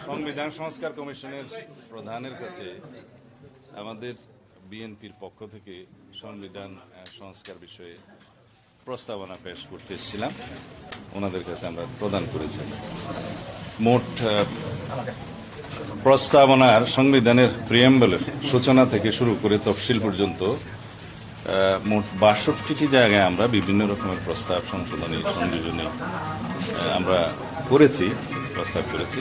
সংবিধান সংস্কার কমিশনের প্রধানের কাছে আমাদের বিএনপির পক্ষ থেকে সংবিধান সংস্কার বিষয়ে প্রস্তাবনা পেশ করতে এসেছিলাম। ওনাদের কাছে আমরা প্রদান করেছি। মোট প্রস্তাবনার সংবিধানের প্রিয়াম্বলের সূচনা থেকে শুরু করে তফসিল পর্যন্ত মোট ৬২টি জায়গায় আমরা বিভিন্ন রকমের প্রস্তাব সংশোধনী সংযোজনী আমরা প্রস্তাব করেছি।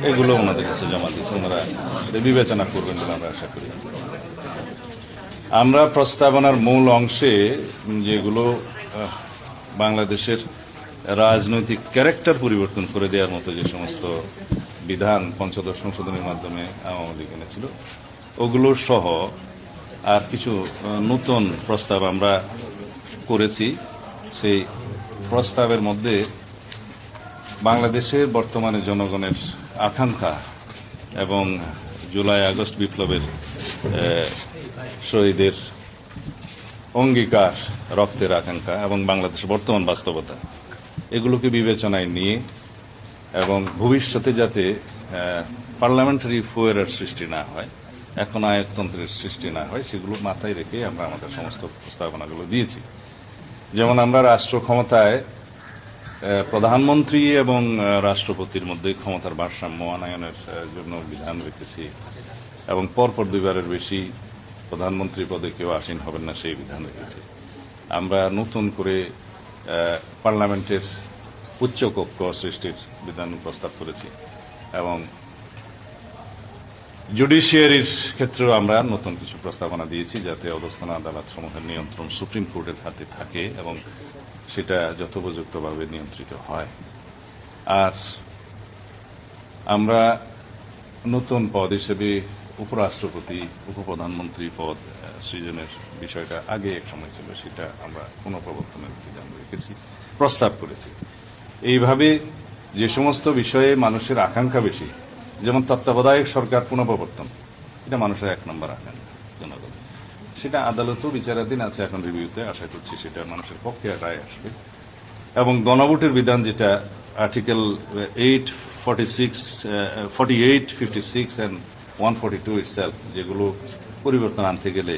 এগুলো ওনাদের কাছে জমা দিয়েছে, ওনারা বিবেচনা করবেন বলে আমরা আশা করি। আমরা প্রস্তাবনার মূল অংশে যেগুলো বাংলাদেশের রাজনৈতিক ক্যারেক্টার পরিবর্তন করে দেওয়ার মতো যে সমস্ত বিধান পঞ্চদশ সংশোধনের মাধ্যমে আওয়ামী লীগ এনেছিল, ওগুলো সহ আর কিছু নতুন প্রস্তাব আমরা করেছি। সেই প্রস্তাবের মধ্যে বাংলাদেশের বর্তমানে জনগণের আকাঙ্ক্ষা এবং জুলাই আগস্ট বিপ্লবের শহীদের অঙ্গীকার, রক্তের আকাঙ্ক্ষা এবং বাংলাদেশের বর্তমান বাস্তবতা, এগুলোকে বিবেচনায় নিয়ে এবং ভবিষ্যতে যাতে পার্লামেন্টারি ফুয়েরের সৃষ্টি না হয়, এখন আয়কতন্ত্রের সৃষ্টি না হয়, সেগুলো মাথায় রেখে আমরা আমাদের সমস্ত প্রস্তাবনাগুলো দিয়েছি। যেমন আমরা রাষ্ট্র ক্ষমতায় প্রধানমন্ত্রী এবং রাষ্ট্রপতির মধ্যে ক্ষমতার ভারসাম্য আনয়নের জন্য বিধান রেখেছি এবং পরপর দুইবারের বেশি প্রধানমন্ত্রী পদে কেউ আসীন হবেন না, সেই বিধান রেখেছি। আমরা নতুন করে পার্লামেন্টের উচ্চকক্ষ সৃষ্টির বিধান প্রস্তাব করেছি এবং জুডিশিয়ারির ক্ষেত্রেও আমরা নতুন কিছু প্রস্তাবনা দিয়েছি, যাতে অধস্তন আদালত সমূহের নিয়ন্ত্রণ সুপ্রিম কোর্টের হাতে থাকে এবং সেটা যথোপযুক্তভাবে নিয়ন্ত্রিত হয়। আর আমরা নতুন পদ হিসেবে উপরাষ্ট্রপতি, উপপ্রধানমন্ত্রী পদ সৃজনের বিষয়টা আগে এক সময় ছিল, সেটা আমরা পুনঃপ্রবর্তনের বিধান রেখেছি, প্রস্তাব করেছি। এইভাবে যে সমস্ত বিষয়ে মানুষের আকাঙ্ক্ষা বেশি, যেমন তত্ত্বাবধায়ক সরকার পুনঃপ্রবর্তন, এটা মানুষের ১ নম্বর আকাঙ্ক্ষা জনগণ, সেটা আদালতও বিচারাধীন আছে, এখন রিভিউতে, আশা করছি সেটা মানুষের পক্ষে রায় আসবে। এবং গণভোটের বিধান, যেটা আর্টিকেল 48, 56 and 142 ইটসেলফ, যেগুলো পরিবর্তন আনতে গেলে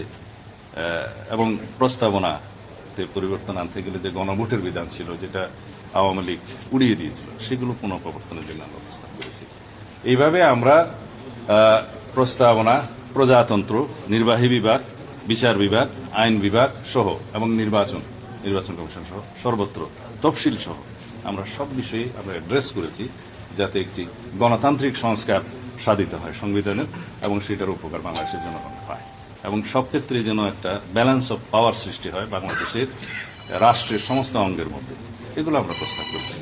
এবং প্রস্তাবনাতে পরিবর্তন আনতে গেলে যে গণভোটের বিধান ছিল, যেটা আওয়ামী লীগ উড়িয়ে দিয়েছিল, সেগুলো পুনঃপ্রবর্তনের জন্য আমরা প্রস্তাব করেছি। এইভাবে আমরা প্রস্তাবনা প্রজাতন্ত্র, নির্বাহী বিভাগ, বিচার বিভাগ, আইন বিভাগ সহ এবং নির্বাচন কমিশন সহ সর্বত্র তফসিল সহ আমরা সব বিষয়ে আমরা অ্যাড্রেস করেছি, যাতে একটি গণতান্ত্রিক সংস্কার সাধিত হয় সংবিধানের এবং সেটার উপকার বাংলাদেশের জনগণ পায় এবং সব ক্ষেত্রে যেন একটা ব্যালেন্স অফ পাওয়ার সৃষ্টি হয় বাংলাদেশের রাষ্ট্রের সমস্ত অঙ্গের মধ্যে। এগুলো আমরা প্রস্তাব করেছি।